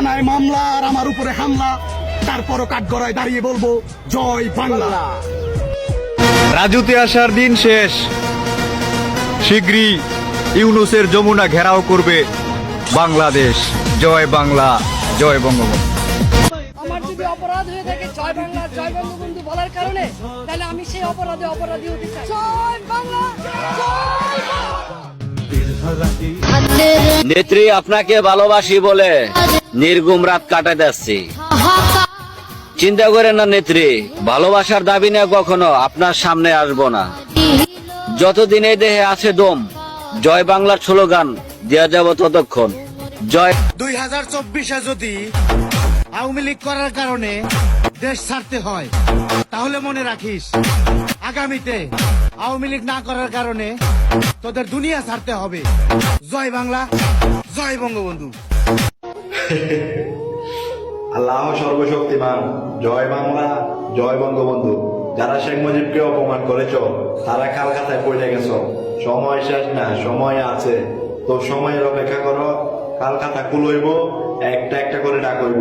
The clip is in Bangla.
থানায় মামলা আর আমার উপরে হামলা, তারপরও কাঠগড়ায় দাঁড়িয়ে বলবো জয় বাংলা। রাজুতে আসার দিন শেষ, শীঘ্রই ইউনূসের যমুনা ঘেরাও করবে বাংলাদেশ। জয় বাংলা, জয় বঙ্গবন্ধু। আমার যদি অপরাধ হয়ে থাকে জয় বাংলা জয় বঙ্গবন্ধু বলার কারণে, তাহলে আমি সেই অপরাধী হতে চাই। জয় বাংলা, জয় নেত্রী, আপনাকে ভালোবাসি বলে নির্ঘুম রাত কাটাতে আসছি। চিন্তা করেন না নেত্রী, ভালোবাসার দাবি নিয়ে কখনো আপনার সামনে আসবো না। যতদিন এই দেহে আছে দম, জয় বাংলার স্লোগান দেওয়া যাব ততক্ষণ। জয় 2024-এ যদি আওয়ামী লীগ করার কারণে দেশ ছাড়তে হয়, তাহলে মনে রাখিস আগামীতে আওয়ামী লীগ না করার কারণে তোদের দুনিয়া ছাড়তে হবে। জয় বাংলা, জয় বঙ্গবন্ধু। আল্লাহ সর্বশক্তিমান, জয় বাংলা, জয় বঙ্গবন্ধু। যারা শেখ মুজিবকে অপমান করেছ, তারা কালকাতায় পড়ে গেছ। সময় শেষ না, সময় আছে। তো সময়ের অপেক্ষা করো, কালকাতা কুলইব, একটা একটা করে ডাকইব।